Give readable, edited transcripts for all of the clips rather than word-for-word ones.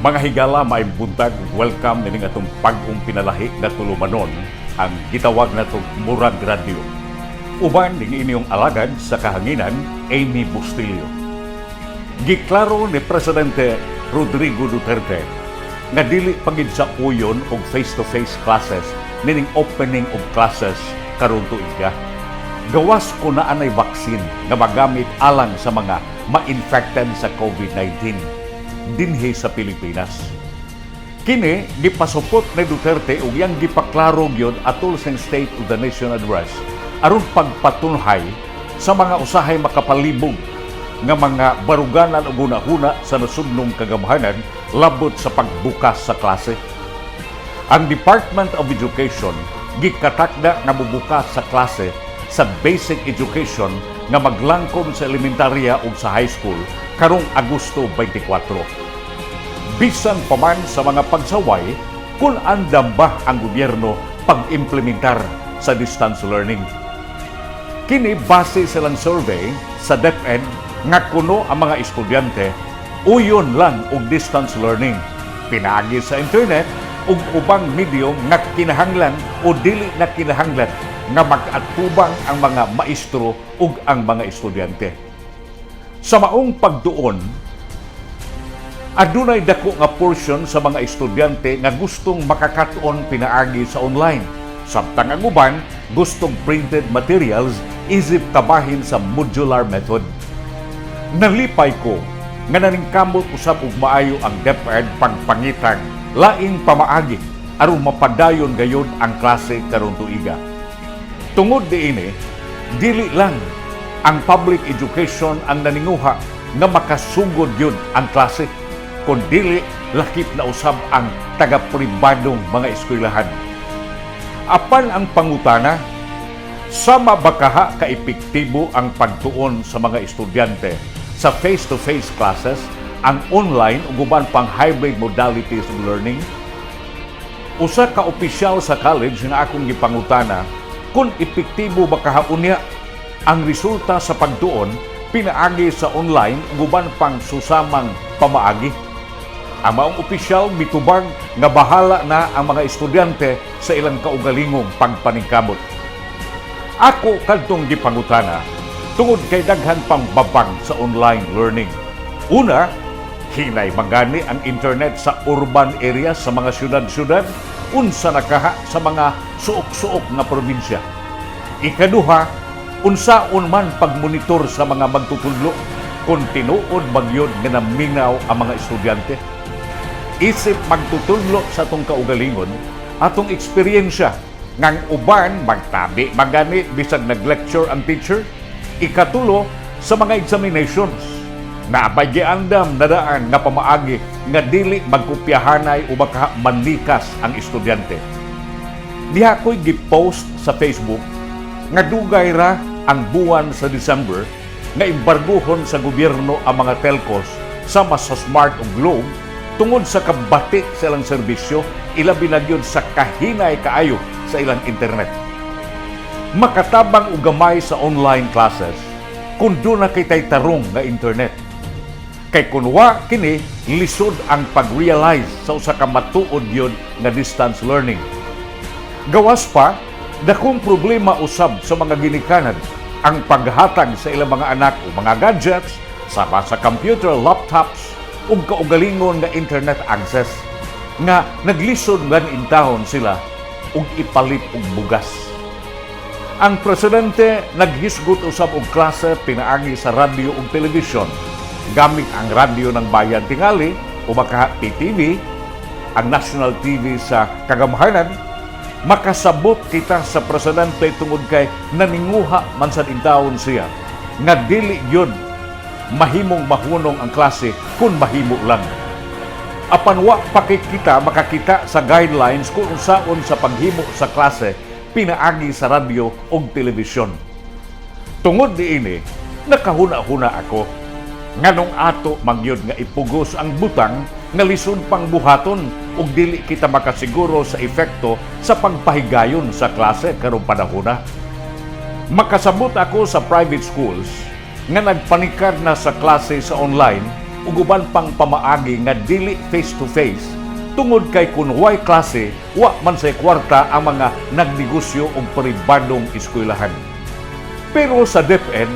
Mga higala may buntag, welcome nining atong pag-ong pinalahi na tulumanon ang gitawag natong Murag Radio. Uban ning inyong alagad sa kahanginan, Amy Bustillo. Giklaro ni Presidente Rodrigo Duterte nga dili pagid sa uyon og face-to-face classes nining opening of classes karon tuiga. Gawas ko na anay vaksin nga magamit alang sa mga ma-infected sa COVID-19 dinhi sa Pilipinas. Kini gipasupot ni Duterte ug yang gipaklaro gyud atol sa State of the Nation Address aron pagpatunhay sa mga usahay makapalibog nga mga baruganan ug hunahuna sa nasudnong kagamhanan labot sa pagbukas sa klase. Ang Department of Education gikatakda nga mubukas sa klase sa basic education nga maglangkom sa elementarya ug sa high school karong Agosto 24. Bisan pa man sa mga pagsaway kung andam ba ang gobyerno pag-implementar sa distance learning. Kini base silang survey sa DepEd nga kuno ang mga estudyante uyon lang og distance learning, pinaagi sa internet ug ubang medium nga kinahanglan o dili na kinahanglan nga mag-atubang ang mga maestro ug ang mga estudyante. Sa maong pagduon, adunay dako nga portion sa mga estudyante nga gustong makakat-on pinaagi sa online. Samtang ang uban gustong printed materials isip kabahin sa modular method. Nalipay ko nga naningkamot usab og maayo ang DepEd pagpangitag laing pamaagi aron mapadayon gayud ang klase karon tuiga. Tungod diini, dili lang ang public education ang naninguha nga makasugod yun ang klase, kung dili lakip na usab ang taga-pribadong mga eskwelahan. Apan ang pangutana, sama ba kaha ka-epektibo ang pagtuon sa mga estudyante sa face-to-face classes, ang online ug uban pang hybrid modalities of learning? Usa ka opisyal sa college nga akong gipangutana kung epektibo ba kahaunya ang resulta sa pagtuon pinaagi sa online ug uban pang susamang pamaagi. Ang maong opisyal mitubag nga bahala na ang mga estudyante sa ilang kaugalingong pagpaningkamot. Ako kadtong gipangutana tungod kay daghan pang babag sa online learning. Una, hinay magani ang internet sa urban areas sa mga syudad-syudad, unsa nakaha sa mga suok-suok nga probinsya. Ikaduha, unsaon man pagmonitor sa mga magtutudlo kung tinuod magyod nga naminaw ang mga estudyante. Isip magtutudlo sa atong kaugalingon, atong eksperyensya ngang uban magtabi magani bisag nag-lecture ang teacher. Ikatulo, sa mga examinations na abay-giandam na daan nga pamaagi nga dili magkopyahanay o baka manlikas ang estudyante. Diha ko'y gipost sa Facebook nga dugay ra ang buwan sa December nga imbarguhon sa gobyerno ang mga telcos sama sa Smart ug Globe tungod sa kabati sa ilang serbisyo, ilabi na gyud sa kahinay kaayo sa ilang internet. Makatabang og gamay sa online classes kung doon na kitay tarong nga internet. Kay kunwa kini lisod ang pag-realize sa usa ka matuod yun nga distance learning. Gawas pa, dakong problema usab sa mga ginikanan ang paghatag sa ilang mga anak o mga gadgets sama sa computer, laptops ug kaugalingon nga internet access nga naglisod ngan intahon sila ug ipalit og bugas. Ang presidente naghisgot usab og klase pinaagi sa radyo ug telebisyon gamit ang radyo ng bayan tingali o baka PTV, ang national TV sa kagamhanan. Makasabot kita sa presidente tungod kay naninguha man sa intawon siya nga dili yun mahimong mahunong ang klase kung mahimo lang. Apan wa pakikita makakita sa guidelines kung unsaon sa paghimo sa klase pinaagi sa radyo ug telebisyon. Tungod diini, nakahuna-huna ako nganong ato magyud nga ipugos ang butang nga lisod pang buhaton ug dili kita makasiguro sa epekto sa pagpahigayon sa klase karong panahona. Makasabot ako sa private schools nga nagpanikad na sa klase sa online ug uban pang pamaagi nga dili face to face tungod kay kun way klase wa man say kwarta ang mga nagnegosyo og pribadong eskwelahan. Pero sa DepEd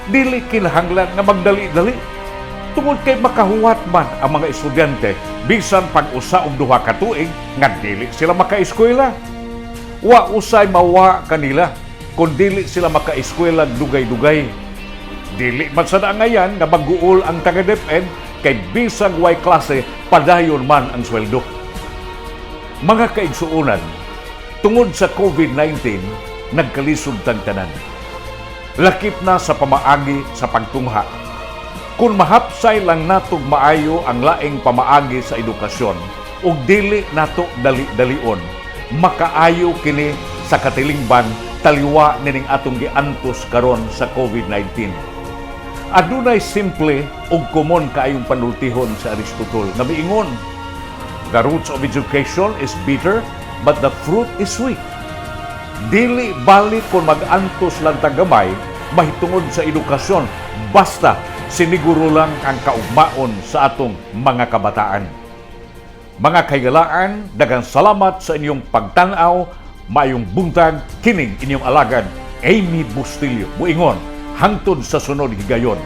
dili kinahanglan nga magdali-dali tungod kay makahuwat man ang mga estudyante bisan pag-usa og duha ka tuig nga dili sila makaeskwela. Wa usay mawa kanila kung dili sila makaeskwela dugay-dugay. Dili man sa ngayon nga mag-uol ang taga-DepEd kay bisag way klase padayon man ang sweldo. Mga kaigsuunan, tungod sa COVID-19, nagkalisod tang tanan. Lakip na sa pamaagi sa pagtungha. Kung mahapsay lang natog maayo ang laing pamaagi sa edukasyon ug dili nato dali-dalion, makaayo kini sa katilingban taliwa nining atong giantos karon sa COVID-19. Adunay simple ug common kaayong panultihon sa Aristotle nga miingon, "The roots of education is bitter, but the fruit is sweet." Dili bali kung mag-antos lang tagamay mahitungod sa edukasyon, basta siniguro lang ang kaugmaon sa atong mga kabataan. Mga kaigalaan, daghang salamat sa inyong pagtanaw. Maayong buntag, kining inyong alagad, Amy Bustillo. Muingon, hangtod sa sunod higayon.